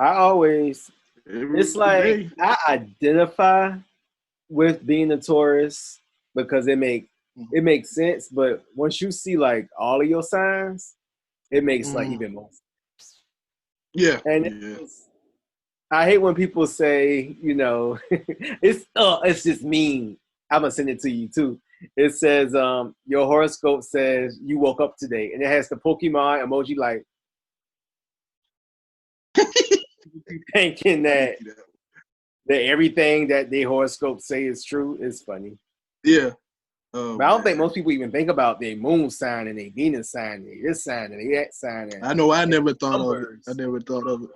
I always, every it's like day. I identify with being a Taurus because Mhm. it makes sense. But once you see like all of your signs, it makes like Mhm. even more. Yeah, And yeah. I hate when people say, it's just mean. I'm gonna send it to you too. It says, your horoscope says you woke up today, and it has the Pokemon emoji. Like, you thinking I did that see that. everything that the horoscope say is true is funny. Yeah. Oh But I don't think man. most people even think about their moon sign and their Venus sign, and this sign and that sign, and, I know. I and never thought of it. I numbers. never thought of it.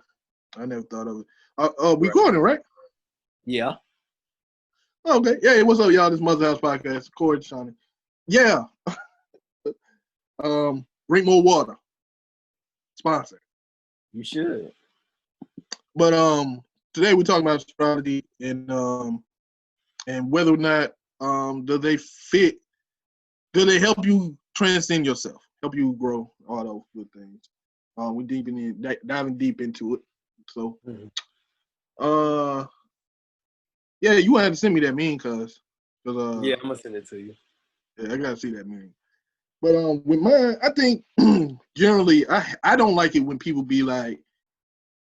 I never thought of it. We Right. recording, right? Yeah. Okay. Yeah. What's up, y'all? This Mother House podcast. Corey Shawnee. Yeah. Drink more water. Sponsor. You should. But today we're talking about astrology and whether or not do they fit? Do they help you transcend yourself? Help you grow? All those good things. We're diving deep into it. So, yeah, you had to send me that meme, Yeah, I'm gonna send it to you. yeah, I gotta see that meme. But with mine, I think generally I don't like it when people be like,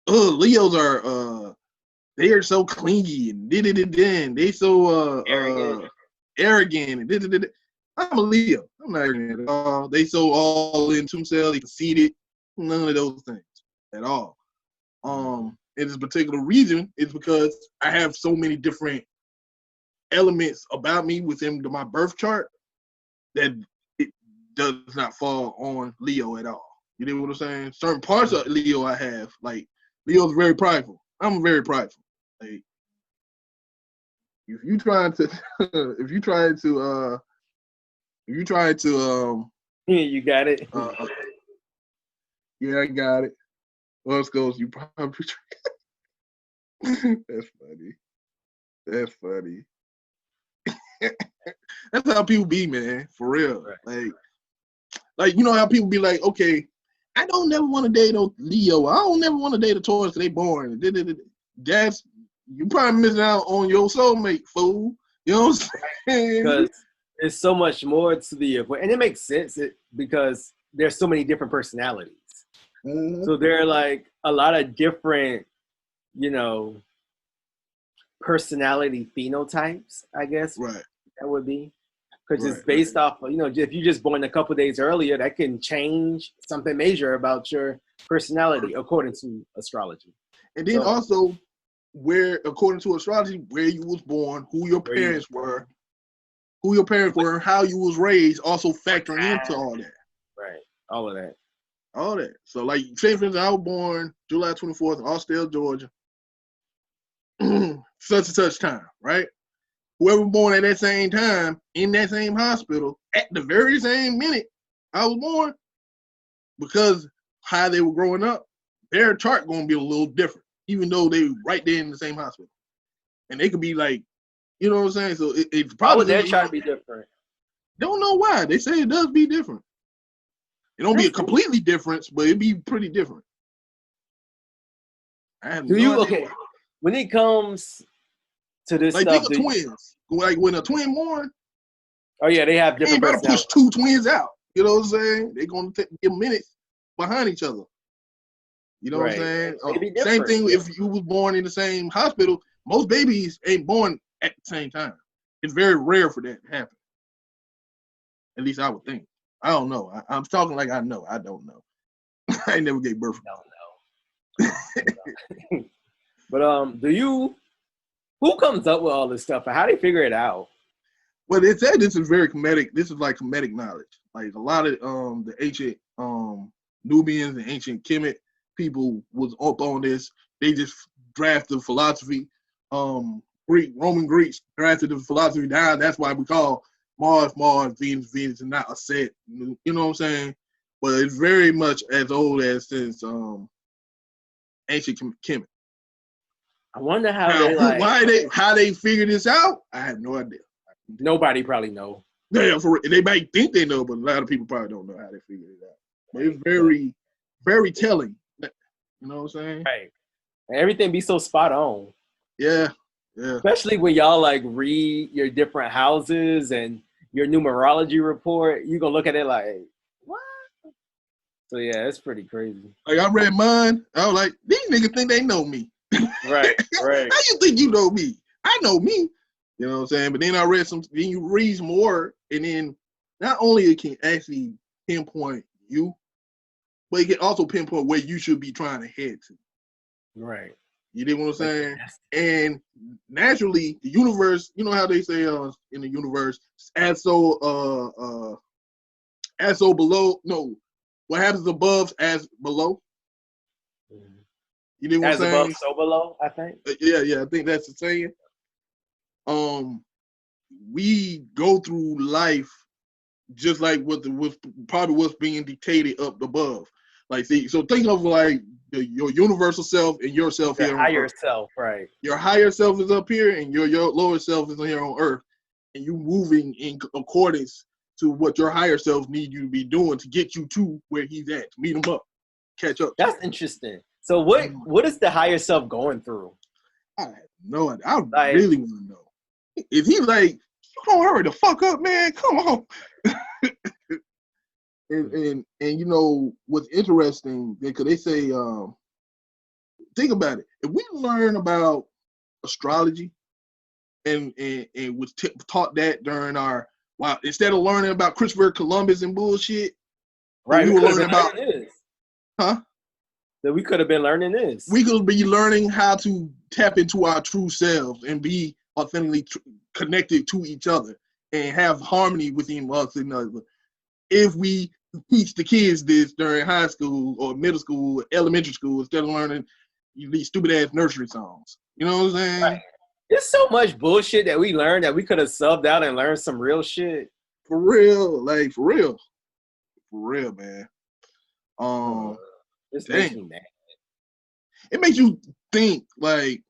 "Oh, Leos are they are so clingy and they so arrogant and did." I'm a Leo. I'm not arrogant at all. They so all into themselves, they conceited. None of those things at all. And this particular reason is because I have so many different elements about me within my birth chart that it does not fall on Leo at all. You know what I'm saying? Certain parts of Leo I have, like Leo's very prideful. I'm very prideful. Like if you trying to if you trying to if you trying to You got it. yeah, I got it. Let's go. You probably that's funny. That's funny. That's how people be, man. For real. Right. Like you know how people be like, okay, I don't never want to date a Leo. I don't never want to date a Taurus because they boring. That's you probably missing out on your soulmate, fool. You know what I'm saying? Because there's so much more to the and it makes sense because there's so many different personalities. Mm-hmm. So there are like a lot of different, personality phenotypes, I guess. Right. That would be. Because Right, it's based off of, if you're just born a couple of days earlier, that can change something major about your personality according to astrology. And then also where, according to astrology, where you was born, who your parents were, how you was raised, also factoring into all that. Right. All of that. All that. So like, say for instance, I was born July 24th in Austell, Georgia, such and such time, right? Whoever was born at that same time, in that same hospital, at the very same minute I was born, because how they were growing up, their chart gonna be a little different, even though they right there in the same hospital. And they could be like, you know what I'm saying? So it's probably. Why would their chart be different? Don't know why. They say it does be different. It don't be a completely difference, but it'd be pretty different. I have no idea. Okay, when it comes to this like, stuff, think of twins. Like when a twin born. Oh yeah, they have different. They ain't better push two twins out. You know what I'm saying? They're gonna give minutes behind each other. You know what I'm saying? Same thing if you was born in the same hospital. Most babies ain't born at the same time. It's very rare for that to happen. At least I would think. I don't know. I'm talking like I know. I don't know. I never gave birth. I don't know. But who comes up with all this stuff and how do they figure it out? Well, they said this is very comedic. This is like comedic knowledge. Like a lot of the ancient Nubians and ancient Kemet people was up on this. They just drafted philosophy. Roman Greeks drafted the philosophy down. That's why we call Mars, Venus, and not a set. You know what I'm saying? But it's very much as old as since ancient Kemet. I wonder how they figured this out. I have no idea. Nobody probably know. Yeah, they might think they know, but a lot of people probably don't know how they figured it out. But it's very, very telling. You know what I'm saying? Right. Everything be so spot on. Yeah, yeah. Especially when y'all like read your different houses and your numerology report, you gonna look at it like, what? So yeah, it's pretty crazy. Like I read mine, I was like, these niggas think they know me. Right, right. How you think you know me? I know me. You know what I'm saying? But then I read some, then you read more, and then not only it can actually pinpoint you, but it can also pinpoint where you should be trying to head to. Right. You dig what I'm saying? And naturally, the universe, you know how they say in the universe, as so below, no, what happens above as below. Mm-hmm. You dig what As I'm above, saying? so below, I think. Yeah, I think that's the saying. We go through life just like what's probably what's being dictated up above. Like, see, so think of like your universal self and yourself Your here on higher Earth. self, right? Your higher self is up here, and your lower self is here on Earth, and you moving in accordance to what your higher self need you to be doing to get you to where he's at, to meet him up, catch up. That's interesting. So what is the higher self going through? I have no idea. I Like, really want to know. Is he like, you don't hurry the fuck up, man? Come on. and you know what's interesting, because they say, think about it. If we learn about astrology and was taught that during our instead of learning about Christopher Columbus and bullshit, but right, we we were could have learning been about, learning this. huh? That we could have been learning this. We could be learning how to tap into our true selves and be authentically connected to each other and have harmony within us and others. If we teach the kids this during high school or middle school, elementary school, instead of learning these stupid ass nursery songs. You know what I'm saying? Right. There's so much bullshit that we learned that we could have subbed out and learned some real shit. For real, like for real, man. This Damn. makes me mad. It makes you think, like,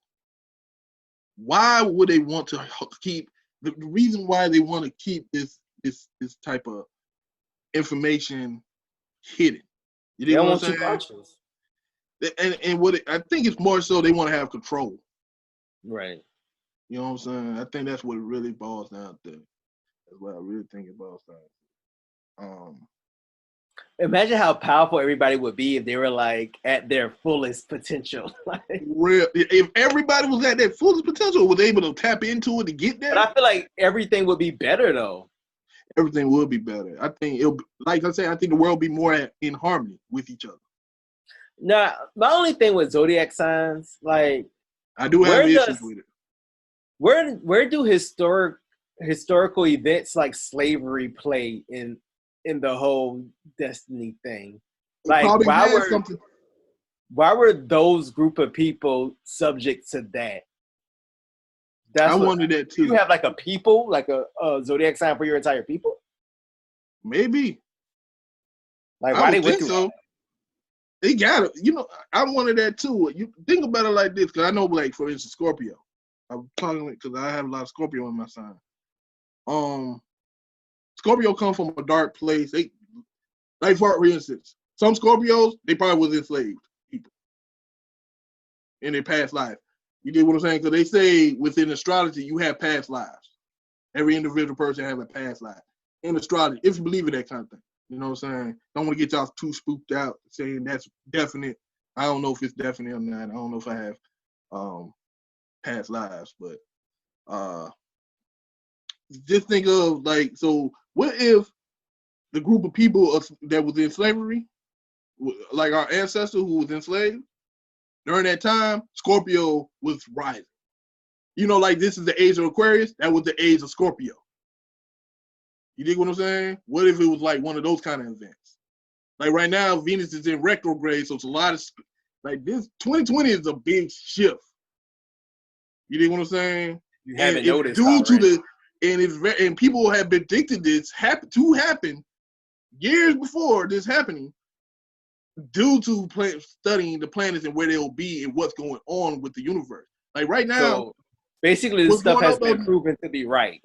why would they want to keep the reason why they want to keep this type of information hidden? You They know don't what want I'm you saying? conscious. And what I think it's more so they want to have control. Right. You know what I'm saying? I think that's what it really boils down to. That's what I really think it boils down to. Imagine how powerful everybody would be if they were like at their fullest potential. Real, if everybody was at their fullest potential, was able to tap into it to get there, but I feel like everything would be better though. everything would be better. I think it'll, like I said, I think the world will be more in harmony with each other. Now, my only thing with zodiac signs, like, I do have issues with it. Where do historical events like slavery play in the whole destiny thing? Like, why were those group of people subject to that? I wondered that too. You have like a people, like a zodiac sign for your entire people? Maybe. Like, why they went through so? They got it. You know, I wanted that too. You think about it like this, because I know, like, for instance, Scorpio. I'm talking because I have a lot of Scorpio in my sign. Scorpio come from a dark place. They, like, for instance, some Scorpios, they probably was enslaved people in their past life. You get what I'm saying? Because they say within astrology, you have past lives. Every individual person have a past life in astrology, if you believe in that kind of thing. You know what I'm saying? Don't want to get y'all too spooked out saying that's definite. I don't know if it's definite or not. I don't know if I have past lives, but just think of, like, so what if the group of people that was in slavery, like our ancestor who was enslaved, during that time, Scorpio was rising. You know, like, this is the age of Aquarius, that was the age of Scorpio. You dig what I'm saying? What if it was like one of those kind of events? Like right now, Venus is in retrograde, so it's a lot of, like, this 2020 is a big shift. You dig what I'm saying? You haven't and noticed due already. to the and people have predicted this to happen years before this happening, due to studying the planets and where they'll be and what's going on with the universe. Like right now, So basically, this stuff has been proven to be right.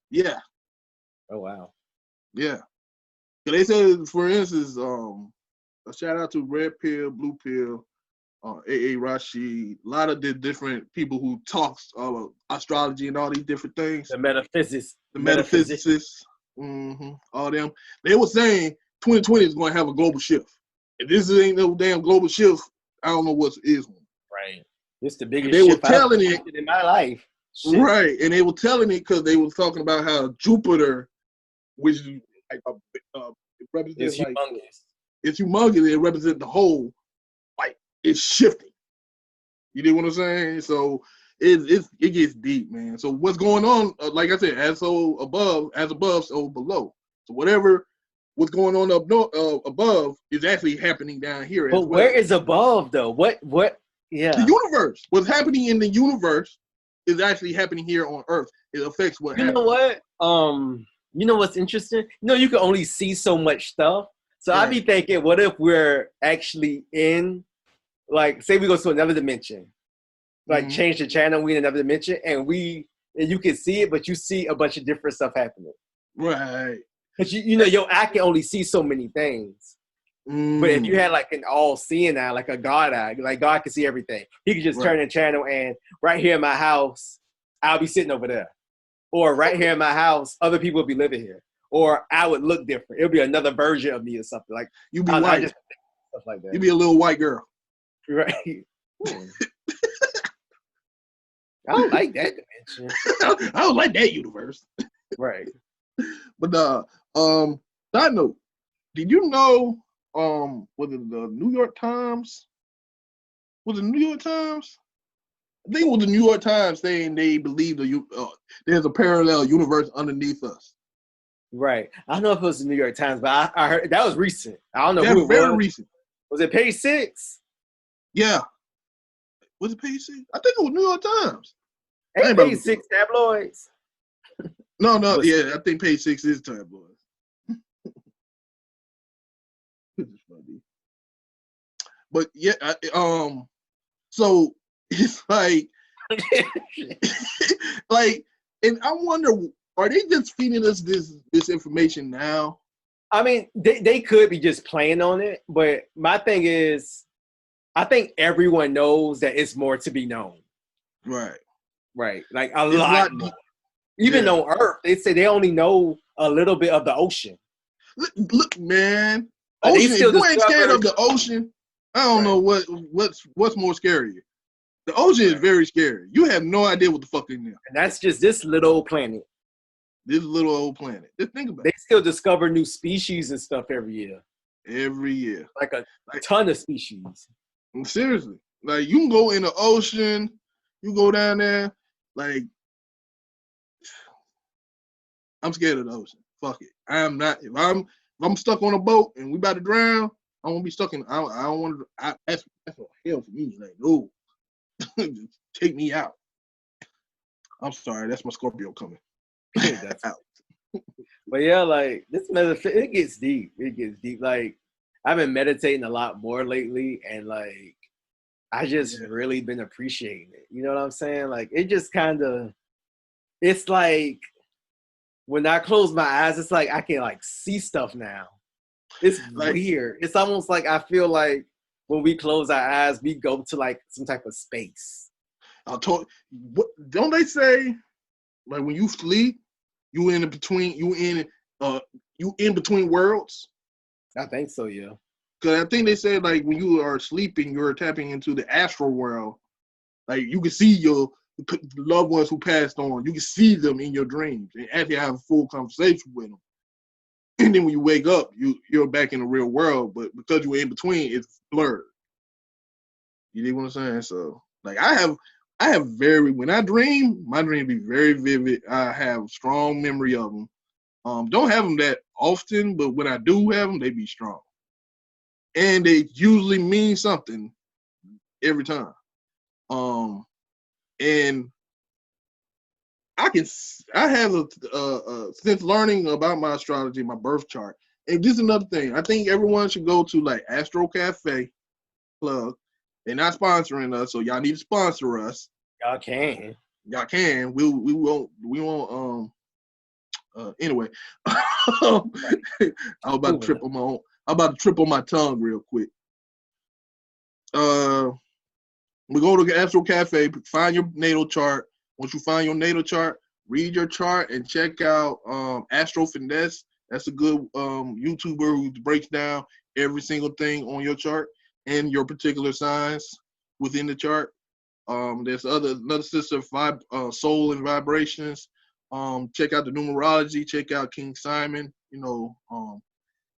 Yeah. Oh wow. Yeah. So they said, for instance, a shout out to Red Pill, Blue Pill. A.A. Rashid, a lot of the different people who talks astrology and all these different things. The metaphysics. The metaphysicists, all them. They were saying 2020 is going to have a global shift. If this ain't no damn global shift, I don't know what is one. Right. This is the biggest they shift were telling I've in my life. Shit. Right, and they were telling it because they were talking about how Jupiter, which is like it represents it's humongous. It's humongous. It represents the whole, like it's shifting. You know what I'm saying? So it gets deep, man. So what's going on? Like I said, as above, so below. So what's going on above is actually happening down here. But where is above though? What? Yeah. The universe. What's happening in the universe is actually happening here on Earth. It affects what happens. You know what? You know what's interesting? You can only see so much stuff. So I'd be thinking, what if we're actually in, like, say we go to another dimension, like change the channel, we in another dimension, and you can see it, but you see a bunch of different stuff happening. Right. Because your eye can only see so many things. But if you had like an all-seeing eye, like a God eye, like God can see everything. He could just turn the channel, and right here in my house, I'll be sitting over there. Or right here in my house, other people will be living here. Or I would look different. It'll be another version of me or something. Like you be white. Stuff like that. You be a little white girl. Right. I don't like that dimension. I don't like that universe. Right. But side note, did you know was it the New York Times? Was it the New York Times? I think it was the New York Times saying they believe there's a parallel universe underneath us. Right. I don't know if it was the New York Times, but I heard that was recent. I don't know who it was. Very recent. Was it page 6? Yeah. Was it page 6? I think it was New York Times. Ain't page 6 tabloids? No, I think page 6 is tabloids. This is funny. But yeah, so it's like, and I wonder, are they just feeding us this information now? I mean, they could be just playing on it, but my thing is, I think everyone knows that it's more to be known. Right. Right. Like a lot more. Even on Earth, they say they only know a little bit of the ocean. Look, man. Ocean, if you ain't scared of the ocean, I don't know what's more scary. The ocean is very scary. You have no idea what the fuck in there. And that's just this little old planet. This little old planet. Just think about it. They still discover new species and stuff every year. Every year. Like a ton of species. Seriously. Like, you can go in the ocean, you go down there, like, I'm scared of the ocean. Fuck it. I am not. If I'm stuck on a boat and we about to drown, I won't be stuck in. I don't want to. That's hell for me. Like, no, take me out. I'm sorry. That's my Scorpio coming. That's out. But yeah, like this it gets deep. It gets deep. Like I've been meditating a lot more lately, and like I just really been appreciating it. You know what I'm saying? Like it just kind of. It's like. When I close my eyes, it's like I can like see stuff now. It's like, weird. It's almost like I feel like when we close our eyes, we go to like some type of space. Don't they say like when you sleep, you in between worlds? I think so, yeah. Because I think they said like when you are sleeping, you're tapping into the astral world. Like you can see your loved ones who passed on. You can see them in your dreams and actually have a full conversation with them. And then when you wake up, you're back in the real world, but because you're in between, it's blurred. You know what I'm saying? So, like, I have when I dream, my dreams be very vivid. I have strong memory of them. Don't have them that often, but when I do have them, they be strong. And they usually mean something every time. And I have since learning about my astrology, my birth chart, and this is another thing. I think everyone should go to like Astro Cafe plug. They're not sponsoring us, so y'all need to sponsor us. Y'all can. We won't. Anyway, I'm about to trip on my tongue real quick. We go to the Astro Cafe, find your natal chart. Once you find your natal chart, read your chart and check out Astro Finesse. That's a good YouTuber who breaks down every single thing on your chart and your particular signs within the chart. There's another sister, Soul and Vibrations. Check out the Numerology. Check out King Simon. And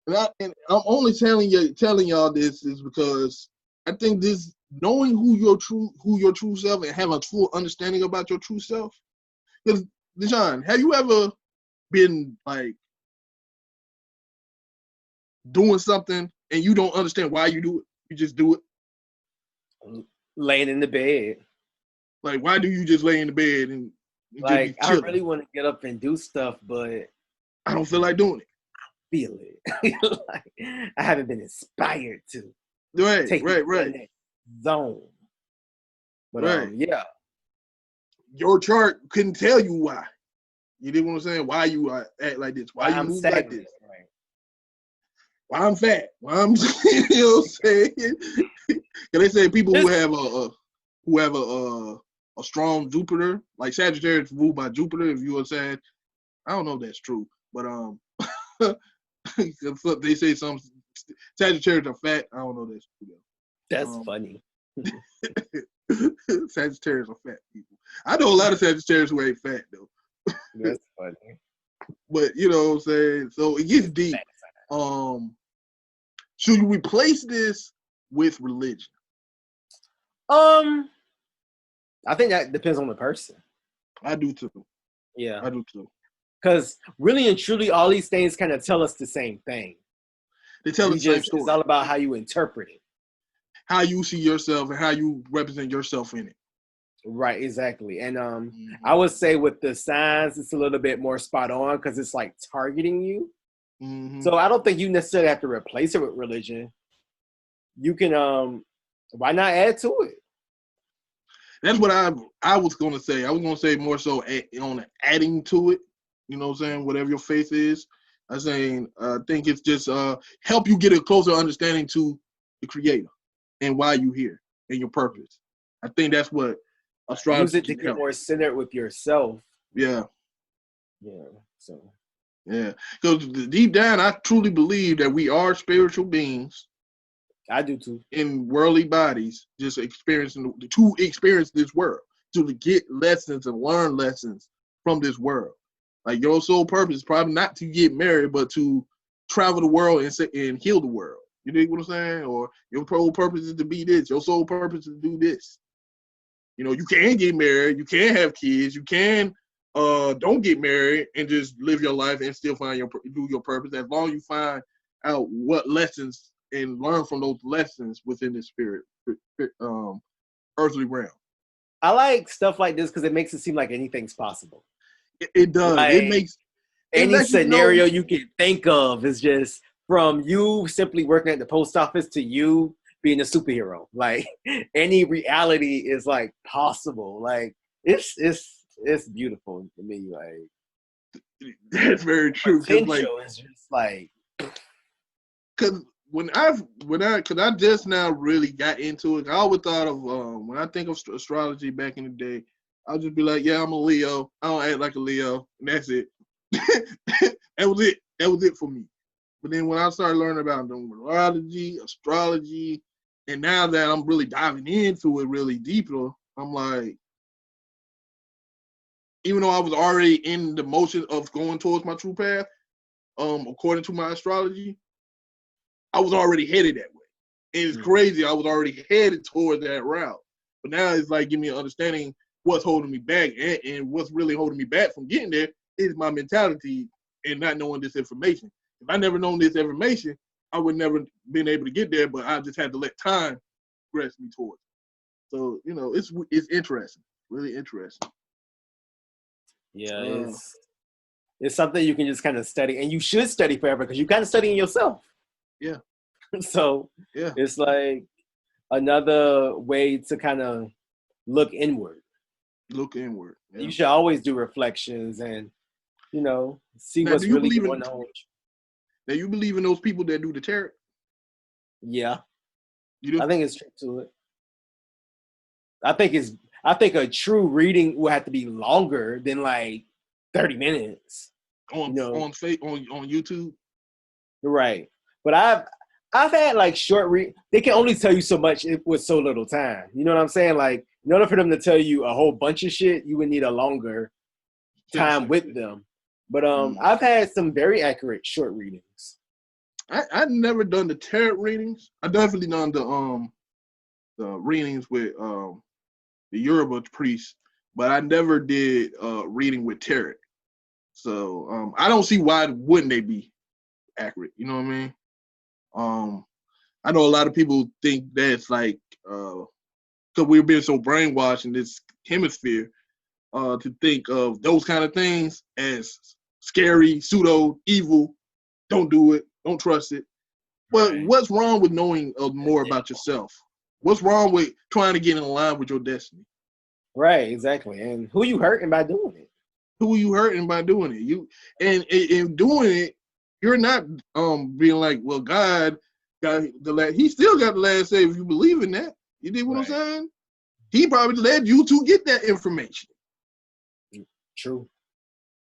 I'm only telling y'all this is because I think this knowing who your true self and having a full understanding about your true self. Because Deshaun, have you ever been like doing something and you don't understand why you do it? You just do it. Laying in the bed. Like, why do you just lay in the bed and like I really want to get up and do stuff, but I don't feel like doing it. Feel it. Like, I haven't been inspired to. Right. Zone. But right. Yeah. Your chart couldn't tell you why. You didn't know what I'm saying? Why you act like this? Why you move like this? Right. Why I'm fat? Why I'm you know what I'm saying? They say people who have a strong Jupiter, like Sagittarius ruled by Jupiter, if you were saying, I don't know if that's true, but they say some Sagittarius are fat. I don't know if that's true. That's funny. Sagittarius are fat people. I know a lot of Sagittarius who ain't fat though. That's funny. But you know what I'm saying? So it gets deep. Should you replace this with religion? I think that depends on the person. I do too. Yeah. I do too. Because really and truly, all these things kind of tell us the same thing. They tell us the same story. It's all about how you interpret it. How you see yourself and how you represent yourself in it. Right, exactly. And I would say with the signs, it's a little bit more spot on because it's like targeting you. Mm-hmm. So I don't think you necessarily have to replace it with religion. You can, why not add to it? That's what I was going to say. I was going to say more so on adding to it. You know what I'm saying? Whatever your faith is. I think it's just help you get a closer understanding to the Creator and why you're here and your purpose. I think that's what astrology use it to get more centered with yourself. Yeah. Yeah. So. Yeah. Because deep down, I truly believe that we are spiritual beings. I do too. In worldly bodies, just to experience this world, to get lessons and learn lessons from this world. Like your sole purpose is probably not to get married, but to travel the world and heal the world. You know what I'm saying? Or your sole purpose is to be this. Your sole purpose is to do this. You know, you can get married, you can have kids, you can don't get married and just live your life and still do your purpose. As long as you find out what lessons and learn from those lessons within the spirit, earthly realm. I like stuff like this because it makes it seem like anything's possible. It does. Like, it makes any scenario you can think of is just from you simply working at the post office to you being a superhero. Like any reality is like possible. Like it's beautiful to me. Like that's very true. Potential is just like because because I just now really got into it. I always thought of when I think of astrology back in the day, I'll just be like, yeah, I'm a Leo. I don't act like a Leo, and that's it. That was it. That was it for me. But then when I started learning about numerology, astrology, and now that I'm really diving into it really deeper, I'm like, even though I was already in the motion of going towards my true path, according to my astrology, I was already headed that way. And it's crazy. I was already headed towards that route. But now it's like giving me an understanding what's holding me back and what's really holding me back from getting there is my mentality and not knowing this information. If I never known this information, I would never been able to get there, but I just had to let time progress me towards it. So, you know, it's interesting, really interesting. Yeah, it's something you can just kind of study, and you should study forever because you're kind of studying yourself. Yeah. So yeah, it's like another way to kind of look inward. Look inward. Yeah. You should always do reflections and, you know, see what's really going on. Now, you believe in those people that do the tarot? Yeah. You do? I think it's true to it. I think a true reading will have to be longer than like 30 minutes. On YouTube. Right. But I've had like short read. They can only tell you so much with so little time. You know what I'm saying? Like in order for them to tell you a whole bunch of shit, you would need a longer time with them. But I've had some very accurate short readings. I've never done the tarot readings. I definitely done the readings with the Yoruba priest, but I never did reading with tarot. So I don't see why wouldn't they be accurate. You know what I mean? I know a lot of people think that's like because we're being so brainwashed in this hemisphere to think of those kind of things as scary, pseudo, evil. Don't do it. Don't trust it. But what's wrong with knowing more about yourself? What's wrong with trying to get in line with your destiny? Right, exactly. And who you hurting by doing it? Who are you hurting by doing it? You and in doing it, you're not being like, well, God got the last. He still got the last say if you believe in that. You did what I'm saying? He probably led you to get that information. True.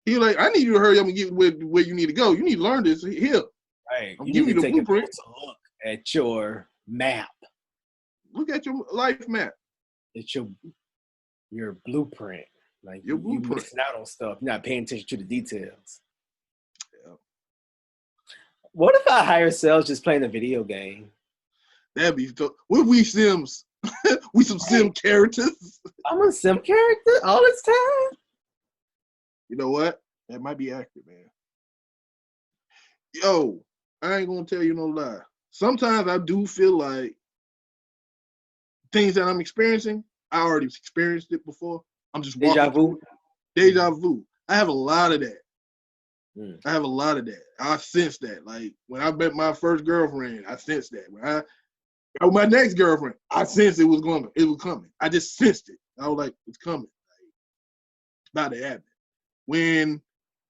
He's like, I need you to hurry up and get where you need to go. You need to learn this here. Right. I'm giving you the blueprint. Look at your map. Look at your life map. It's your blueprint. Like your blueprint. You're missing out on stuff. You're not paying attention to the details. Yeah. What if our higher selves just playing a video game? That'd be dope. What if we Sims? We some Sim characters. I'm a Sim character all this time. You know what? That might be accurate, man. Yo, I ain't gonna tell you no lie. Sometimes I do feel like things that I'm experiencing, I already experienced it before. I'm just walking. Deja vu. Deja vu. I have a lot of that. I have a lot of that. I sense that. Like when I met my first girlfriend, I sensed that. When I got my next girlfriend, I sensed it was coming. I just sensed it. I was like, it's coming. Like, it's about to happen. When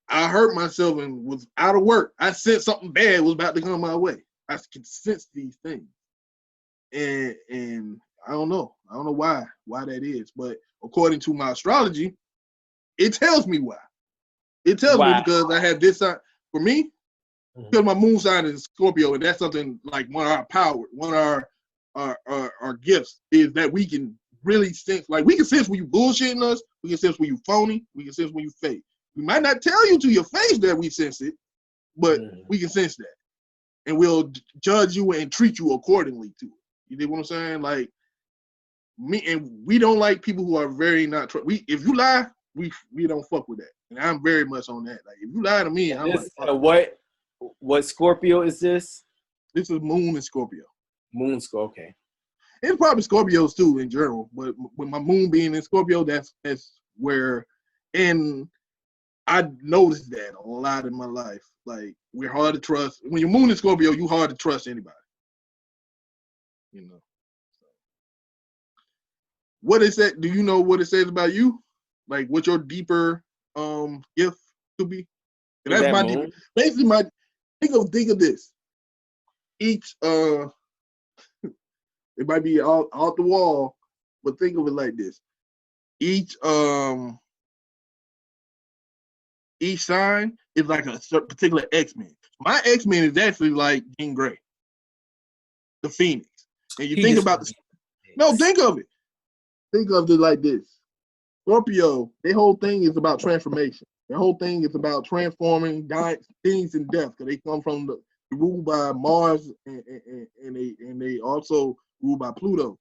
I hurt myself and was out of work, I sensed something bad was about to come my way. I can sense these things. And I don't know. I don't know why that is. But according to my astrology, it tells me why. It tells me because I have this sign. For me, because my moon sign is Scorpio, and that's something like one of our power, one of our gifts is that we can really sense. Like we can sense when you bullshitting us. We can sense when you phony. We can sense when you fake. We might not tell you to your face that we sense it, but we can sense that, and we'll judge you and treat you accordingly to it. You get what I'm saying? Like me, and we don't like people who are very not. If you lie, we don't fuck with that, and I'm very much on that. Like if you lie to me, I'm like, what Scorpio is this? This is Moon and Scorpio. Moon Scorpio. Okay. It's probably Scorpios too in general, but with my moon being in Scorpio, that's where, and I noticed that a lot in my life. Like we're hard to trust. When your moon is Scorpio, you hard to trust anybody. You know. What is that? Do you know what it says about you? Like what your deeper gift could be? And that's my deeper. Basically, my think of this. Each it might be out the wall, but think of it like this. Each sign is like a particular X-Men. My X-Men is actually like Jean Grey, the Phoenix. And you think about think of it. Think of it like this. Scorpio, their whole thing is about transformation. Their whole thing is about transforming things in death, because they come from the ruled by Mars and they also ruled by Pluto.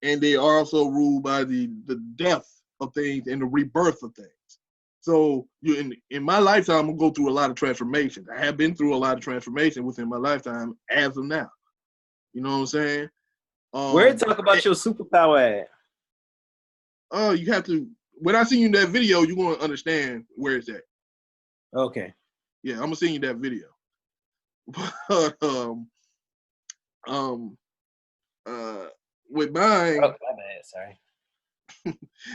And they are also ruled by the death of things and the rebirth of things. So in my lifetime, I'm gonna go through a lot of transformations. I have been through a lot of transformation within my lifetime as of now. You know what I'm saying? Where talk about your superpower at? You have to. When I see you in that video, you're gonna understand where it's at. Okay. Yeah, I'm gonna send you that video. With mine. Oh, my bad. Sorry.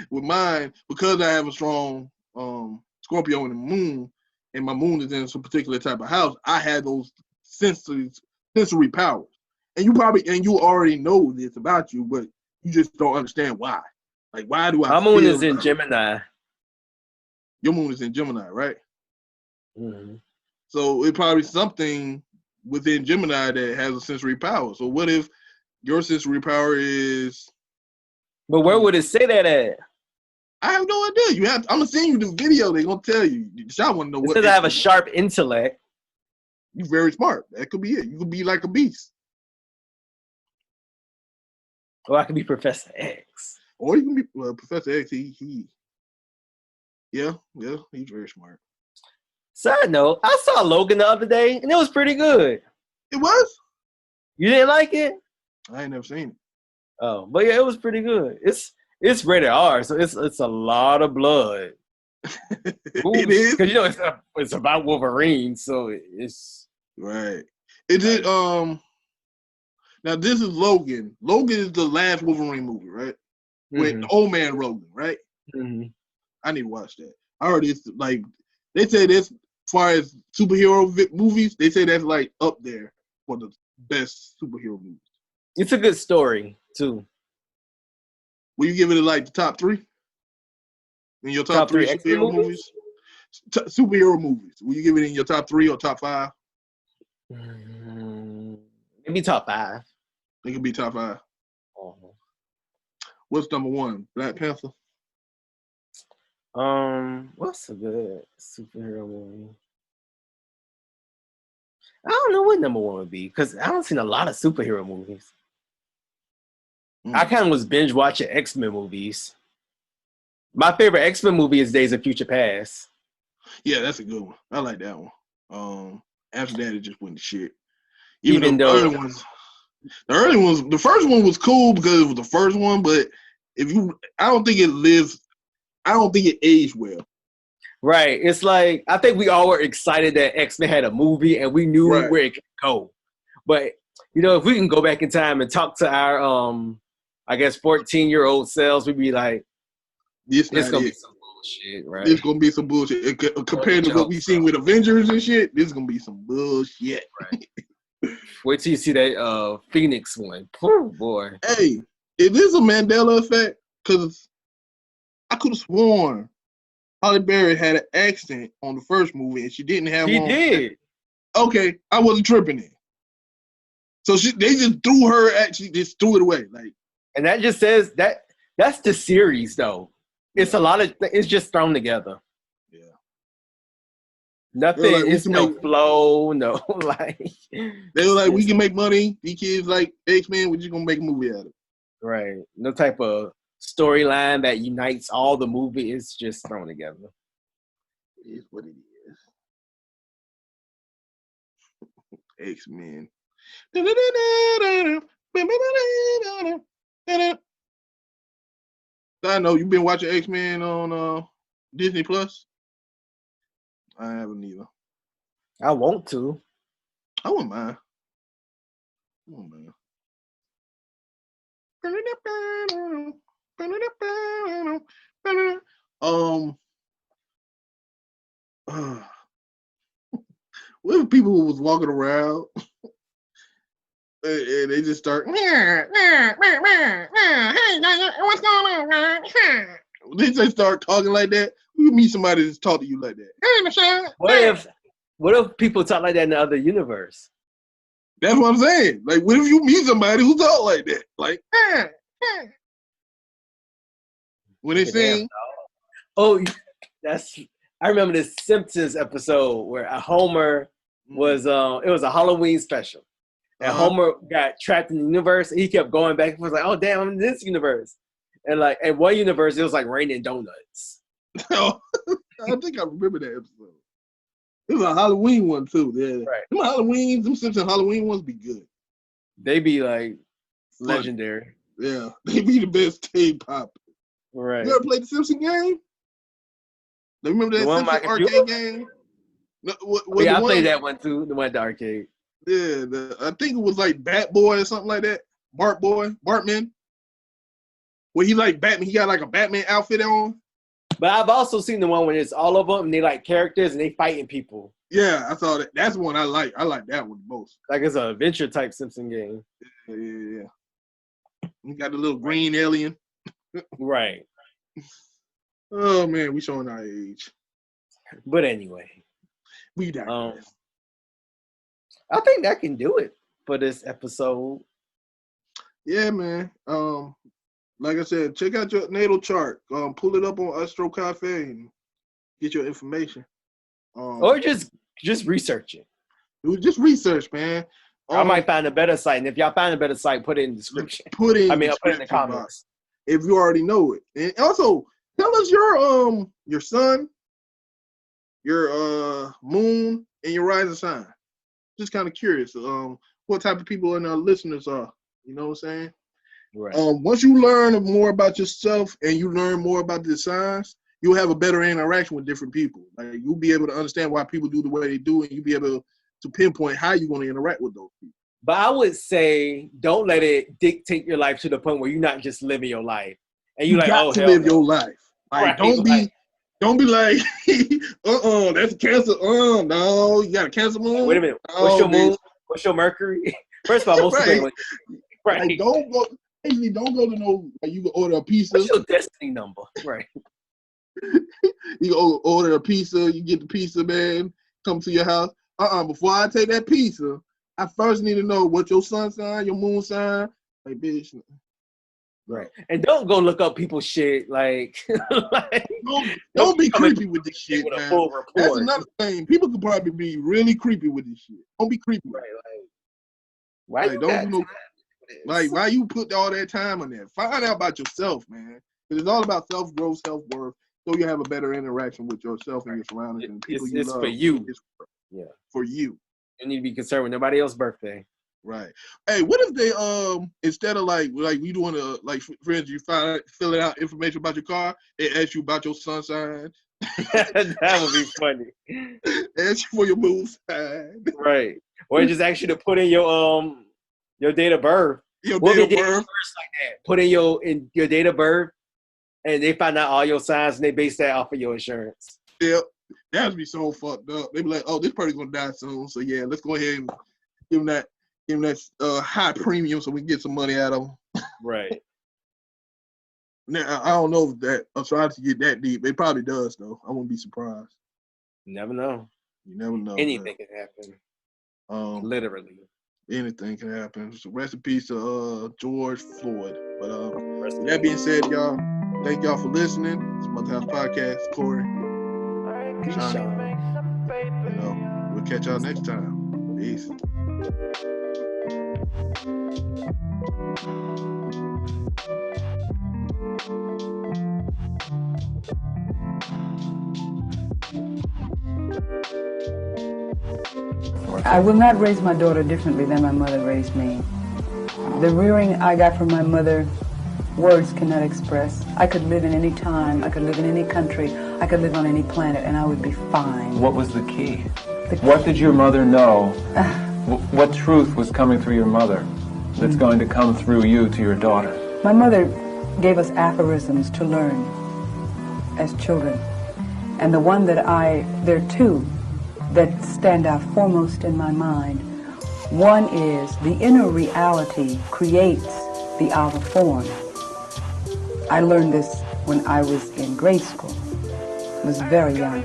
With mine, because I have a strong Scorpio in the moon, and my moon is in some particular type of house, I had those sensory powers. And you already know this about you, but You just don't understand why. Like, why do I My moon feel is in like Gemini. your moon is in Gemini, right? Mm-hmm. So it's probably something within Gemini that has a sensory power. So what if your sensory power is? But where would it say that at? I have no idea. I'm gonna send you this video. They're gonna tell you. I want to know It what. says I have a sharp intellect. You're very smart. That could be it. You could be like a beast, Or I could be Professor X. or you can be Professor X. Yeah, he's very smart. Side note, I saw Logan the other day, and it was pretty good. It was. You didn't like it? I ain't never seen it. Oh, but yeah, it was pretty good. It's rated R, so it's a lot of blood. It is because it's about Wolverine, so it's right. Is it Now this is Logan. Logan is the last Wolverine movie, right? With old man Logan, right? Mm-hmm. I need to watch that. I already like they say this as far as superhero movies. They say that's like up there for the best superhero movies. It's a good story too. Will you give it like the top 3? In your top 3 superhero movies? Superhero movies. Will you give it in your top 3 or top 5? Maybe top 5. It could be top 5. Uh-huh. What's number 1? Black Panther. What's a good superhero movie? I don't know what number 1 would be because I don't seen a lot of superhero movies. I kind of was binge watching X-Men movies. My favorite X-Men movie is Days of Future Past. Yeah, that's a good one. I like that one. After that, it just went to shit. Even though the early ones, the first one was cool because it was the first one, but I don't think it aged well. Right. It's like, I think we all were excited that X-Men had a movie and we knew where it could go. But, if we can go back in time and talk to our, 14-year-old selves, we'd be like, it's going to be some bullshit, right? It's going to be some bullshit. Compared to what we've seen with Avengers and shit, this is going to be some bullshit. Right. Wait till you see that Phoenix one. Poor boy. Hey, it is a Mandela effect because I could have sworn Halle Berry had an accent on the first movie and she didn't have one. She did. Okay, I wasn't tripping it. So they just threw her threw it away. And that just says that's the series though. It's a lot of it's just thrown together. Yeah. Nothing, it's no flow, no like. They were like, we can make money. These kids like X-Men, we're just gonna make a movie out of it. Right. No type of storyline that unites all the movie. It's just thrown together. It is what it is. X-Men. I know you've been watching X-Men on Disney Plus. I haven't either. I want to. I wouldn't mind. What if people was walking around and they just start, hey, what's going on? They just start talking like that. You meet somebody that's talk to you like that. Hey, Michelle. What if people talk like that in the other universe? That's what I'm saying. Like, what if you meet somebody who talk like that? Like, when they sing. Oh, I remember this Simpsons episode where Homer was it was a Halloween special. And Homer got trapped in the universe and he kept going back and forth like, oh damn, I'm in this universe. And like in one universe it was like raining donuts. I think I remember that episode. It was a Halloween one too. Yeah. Right. Them Simpsons Halloween ones be good. They be like legendary. Yeah. They be the best tape pop. Right. You ever played the Simpson game? Do you remember that Simpson arcade game? No, I played that one too. The one at the arcade. Yeah, I think it was like Bat Boy or something like that. Bartman. Where he like Batman, he got like a Batman outfit on. But I've also seen the one where it's all of them and they like characters and they fighting people. Yeah, I saw that. That's the one I like. I like that one the most. Like it's an adventure type Simpson game. Yeah. You got the little green alien. Right. Oh man, we showing our age. But anyway, We digress. I think that can do it for this episode. Yeah, man. Like I said, check out your natal chart. Pull it up on Astro Cafe and get your information. Or just research it. Just research, man. I might find a better site, and if y'all find a better site, put it in the description. I'll put it in the comments box if you already know it. And also tell us your sun, your moon, and your rising sign. Just kind of curious. What type of people and our listeners are. You know what I'm saying? Right. Once you learn more about yourself and you learn more about the signs, you'll have a better interaction with different people. Like you'll be able to understand why people do the way they do, and you'll be able to pinpoint how you're going to interact with those people. But I would say don't let it dictate your life to the point where you're not just living your life. And you like, got to live your life. Like, right. don't be like, that's a Cancer. No, you got a Cancer moon. Wait a minute. What's your moon? What's your Mercury? First of all, most people right. Like, don't go to no. Like, you can order a pizza. What's your destiny number? Right. You can order a pizza. You get the pizza, man. Come to your house. Before I take that pizza, I first need to know what your sun sign, your moon sign. Like, bitch. Right. And don't go look up people's shit. Like, don't be creepy with this shit, man. That's another thing. People could probably be really creepy with this shit. Don't be creepy. Right. Why you put all that time on there? Find out about yourself, man. Because it's all about self-growth, self-worth. So you have a better interaction with yourself and your surroundings and people you love. It's for you. For you. You need to be concerned with nobody else's birthday. Right. Hey, what if they instead of like we doing for instance, you filling out information about your car, they ask you about your sun sign. That would be funny. Ask you for your moon sign. Right. Or just ask you to put in your date of birth. Your date of birth. Like that. Put in your date of birth, and they find out all your signs, and they base that off of your insurance. Yep. That would be so fucked up. They'd be like, "Oh, this person's gonna die soon, so yeah, let's go ahead and give them that high premium so we can get some money out of them." Right. Now I don't know if that astrology get that deep. It probably does though. I wouldn't be surprised. You never know. You never know. Anything can happen. Literally. Anything can happen. So rest in peace to George Floyd. But with that being said, y'all, thank y'all for listening. It's Mother House Podcast. Corey. We'll catch y'all next time. Peace. I will not raise my daughter differently than my mother raised me. The rearing I got from my mother, words cannot express. I could live in any time, I could live in any country, I could live on any planet, and I would be fine. What was the key? What did your mother know? What truth was coming through your mother that's going to come through you to your daughter? My mother gave us aphorisms to learn as children. And there are two that stand out foremost in my mind. One is the inner reality creates the outer form. I learned this when I was in grade school. I was very young.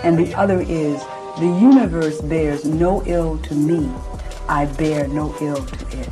And the other is the universe bears no ill to me. I bear no ill to it.